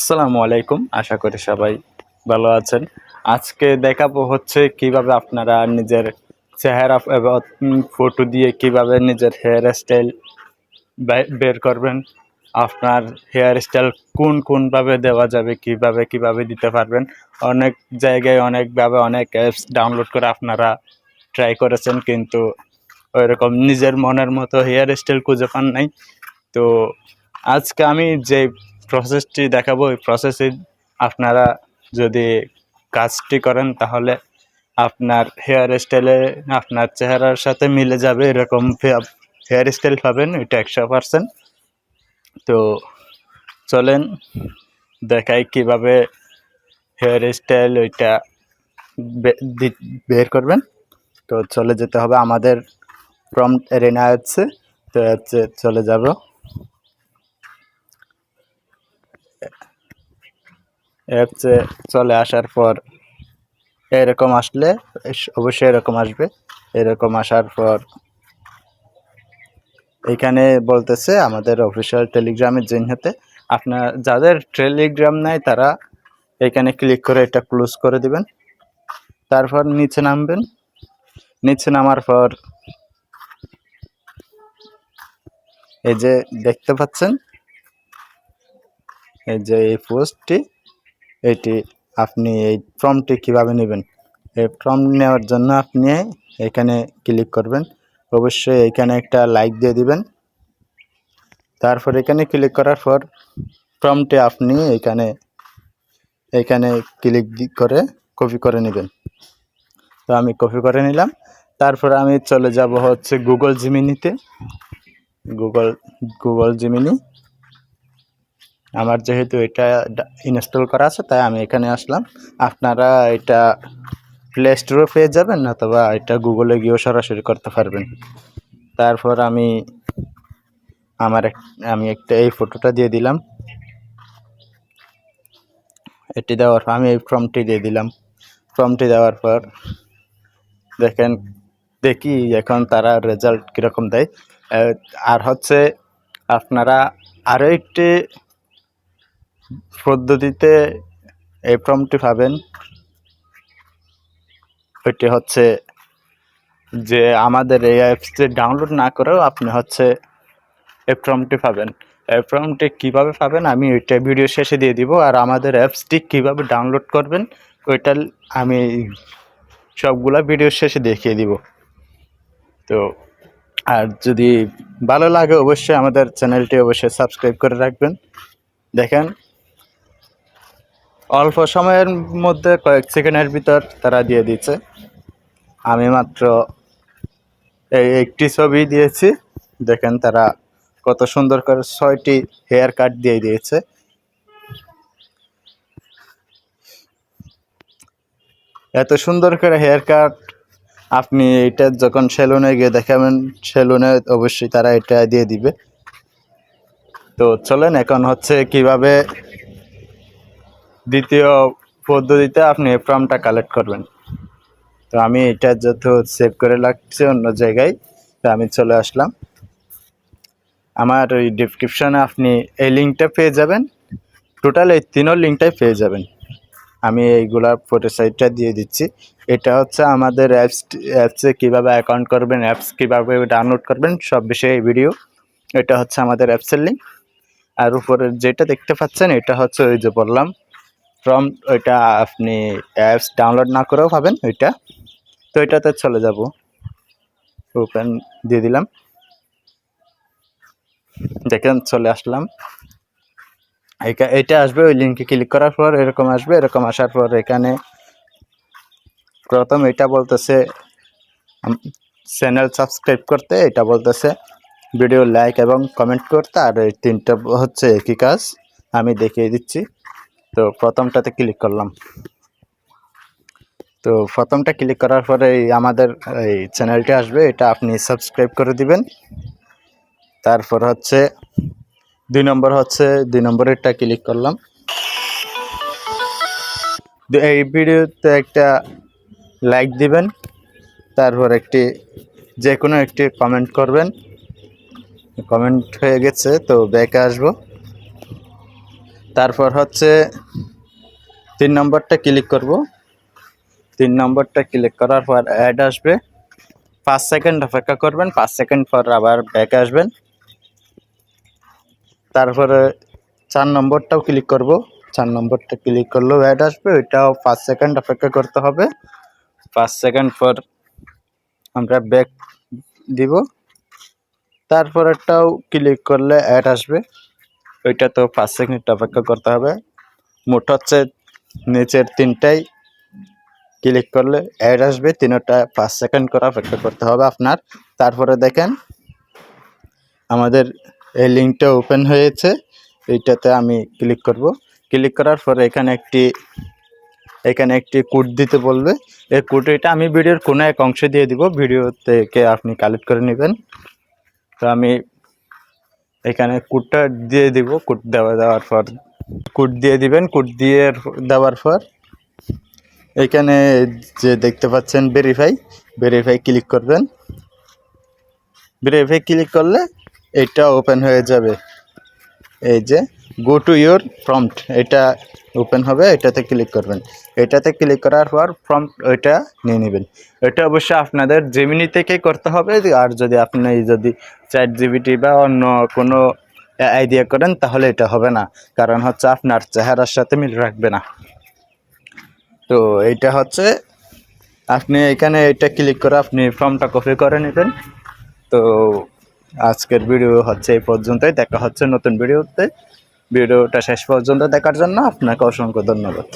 আসসালামু আলাইকুম। আশা করি সবাই ভালো আছেন। আজকে দেখাবো হচ্ছে কিভাবে আপনারা নিজের চেহারা এবং ফটো দিয়ে কিভাবে নিজের হেয়ার স্টাইল বের করবেন। আপনার হেয়ার স্টাইল কোনভাবে দেওয়া যাবে, কিভাবে দিতে পারবেন। অনেক জায়গায় অনেকভাবে অনেক অ্যাপস ডাউনলোড করে আপনারা ট্রাই করেছেন, কিন্তু ওইরকম নিজের মনের মতো হেয়ার স্টাইল খুঁজে পান নাই। তো আজকে আমি যে প্রসেসটি দেখাবো, ওই প্রসেসে আপনারা যদি কাজটি করেন তাহলে আপনার হেয়ার স্টাইলে আপনার চেহারার সাথে মিলে যাবে, এরকম হেয়ার স্টাইল পাবেন, এটা 100%। তো চলেন দেখাই কিভাবে হেয়ার স্টাইল ওইটা বের করবেন। তো চলে যেতে হবে আমাদের প্রম্পট এরিনা আছে, তো হচ্ছে চলে যাব। হচ্ছে চলে আসার পর এরকম আসলে অবশ্যই এরকম আসবে। এরকম আসার পর এখানে বলতেছে আমাদের অফিসিয়াল টেলিগ্রামের চিহ্নতে। আপনার যাদের টেলিগ্রাম নাই তারা এখানে ক্লিক করে এটা ক্লোজ করে দিবেন। তারপর নিচে নামবেন। নিচে নামার পর এই যে দেখতে পাচ্ছেন, এই যে এই পোস্টটি, এটি আপনি এই ফর্মটি কিভাবে নেবেন। এই ফর্ম নেওয়ার জন্য আপনি এখানে ক্লিক করবেন। অবশ্যই এখানে একটা লাইক দিয়ে দিবেন। তারপর এখানে ক্লিক করার পর ফর্মটি আপনি এখানে ক্লিক করে কপি করে নেবেন। তো আমি কপি করে নিলাম। তারপর আমি চলে যাব হচ্ছে গুগল জিমিনিতে। গুগল জিমিনি আমার যেহেতু এটা ইনস্টল করা আছে, তাই আমি এখানে আসলাম। আপনারা এটা প্লে স্টোরে পেয়ে যাবেন, অথবা এটা গুগলে গিয়েও সরাসরি করতে পারবেন। তারপর আমি একটা এই ফটোটা দিয়ে দিলাম। এটি দেওয়ার পর আমি এই ফর্মটি দিয়ে দিলাম। ফর্মটি দেওয়ার পর দেখি এখন তারা রেজাল্ট কীরকম দেয়। আর হচ্ছে আপনারা আরও একটি পদ্ধতিতে এই ফর্মটি পাবেন। ওইটি হচ্ছে যে আমাদের এই অ্যাপসটি ডাউনলোড না করেও আপনি হচ্ছে এই ফর্মটি পাবেন। এই ফর্মটি কীভাবে পাবেন আমি ওইটা ভিডিও শেষে দিয়ে দিব। আর আমাদের অ্যাপসটি কীভাবে ডাউনলোড করবেন ওইটা আমি সবগুলা ভিডিও শেষে দেখিয়ে দিব। তো আর যদি ভালো লাগে অবশ্যই আমাদের চ্যানেলটি অবশ্যই সাবস্ক্রাইব করে রাখবেন। দেখেন অল্প সময়ের মধ্যে কয়েক সেকেন্ডের ভিতর তারা দিয়ে দিচ্ছে। আমি মাত্র একটি ছবি দিয়েছি, দেখেন তারা কত সুন্দর করে 6টি হেয়ার কাট দিয়ে দিয়েছে। এত সুন্দর করে হেয়ার কাট আপনি এটা যখন সেলুনে গিয়ে দেখাবেন, সেলুনে অবশ্যই তারা এটা দিয়ে দিবে। তো চলেন এখন হচ্ছে কিভাবে দ্বিতীয় পদ্ধতিতে আপনি এই ফর্মটা কালেক্ট করবেন। তো আমি এটা যত সেভ করে রাখছি অন্য জায়গায়, তো আমি চলে আসলাম। আমার ওই ডেসক্রিপশনে আপনি এই লিঙ্কটা পেয়ে যাবেন। টোটাল এই তিনও লিঙ্কটাই পেয়ে যাবেন। আমি এইগুলা ফটো সাইটটা দিয়ে দিচ্ছি। এটা হচ্ছে আমাদের অ্যাপসে কীভাবে অ্যাকাউন্ট করবেন, অ্যাপস কীভাবে ডাউনলোড করবেন, সব বিষয়ে এই ভিডিও। এটা হচ্ছে আমাদের অ্যাপসের লিঙ্ক। আর উপরে যেটা দেখতে পাচ্ছেন এটা হচ্ছে ওই যে বললাম ফ্রম, ওইটা আপনি অ্যাপস ডাউনলোড না করেও পাবেন ওইটা। তো এটাতে চলে যাব, ওপেন দিয়ে দিলাম। দেখেন চলে আসলাম। এটা আসবে, ওই লিঙ্কে ক্লিক করার পর এরকম আসবে। এরকম আসার পর এখানে প্রথম এটা বলতেছে চ্যানেল সাবস্ক্রাইব করতে, এটা বলতেছে ভিডিও লাইক এবং কমেন্ট করতে, আর এই তিনটা হচ্ছে একই কাজ, আমি দেখিয়ে দিচ্ছি। তো প্রথমটাতে ক্লিক করলাম। তো প্রথমটা ক্লিক করার পরে আমাদের এই চ্যানেলটি আসবে, এটা আপনি সাবস্ক্রাইব করে দিবেন। তারপর হচ্ছে দুই নম্বরেরটা ক্লিক করলাম। এই ভিডিওতে একটা লাইক দিবেন, তারপর যে কোনো একটি কমেন্ট করবেন। কমেন্ট হয়ে গেছে, তো ব্যাকে আসবো। তারপর হচ্ছে 3 নম্বরটা ক্লিক করব। 3 নম্বরটা ক্লিক করার পর অ্যাড আসবে। 5 সেকেন্ড অপেক্ষা করবেন, 5 সেকেন্ড পর আবার ব্যাক আসবেন। তারপরে 4 নম্বরটাও ক্লিক করব। 4 নম্বরটা ক্লিক করলেও অ্যাড আসবে, ওইটাও 5 সেকেন্ড অপেক্ষা করতে হবে। 5 সেকেন্ড পর আমরা ব্যাক দিব। তারপরেরটাও ক্লিক করলে অ্যাড আসবে, ওইটা তো 5 সেকেন্ড অপেক্ষা করতে হবে। মোট হচ্ছে নিচের 3টাই ক্লিক করলে অ্যাড আসবে, 3টা 5 সেকেন্ড করে অপেক্ষা করতে হবে আপনার। তারপরে দেখেন আমাদের এই লিঙ্কটা ওপেন হয়েছে, এইটাতে আমি ক্লিক করব। ক্লিক করার পরে এখানে একটি কোড দিতে বলবে। এই কোড এটা আমি ভিডিওর কোনো এক অংশে দিয়ে দিব, ভিডিও থেকে আপনি কালেক্ট করে নেবেন। তো আমি এখানে কোডটা দিয়ে দিব। কোড দেওয়ার পর কোড দিয়ে দিবেন। কোড দিয়ে দেওয়ার পর এখানে যে দেখতে পাচ্ছেন ভেরিফাই ক্লিক করবেন। ভেরিফাই ক্লিক করলে এটা ওপেন হয়ে যাবে। এই যে গো টু ইয়োর প্রম্পট, এটা ওপেন হবে, এটাতে ক্লিক করবেন। এটাতে ক্লিক করার পর প্রম্পট ওইটা নিয়ে নেবেন। এটা অবশ্যই আপনাদের জেমিনি থেকেই করতে হবে। আর যদি আপনি চ্যাট জিপিটি বা অন্য কোনো এআই দিয়ে করেন তাহলে এটা হবে না, কারণ হচ্ছে আপনার চেহারার সাথে মিল রাখবে না। তো এইটা হচ্ছে আপনি এখানে এটা ক্লিক করে আপনি ফর্মটা কপি করে নেবেন। তো আজকের ভিডিও হচ্ছে এই পর্যন্তই, দেখা হচ্ছে নতুন ভিডিওতে। ভিডিওটা শেষ পর্যন্ত দেখার জন্য আপনাকে অসংখ্য ধন্যবাদ।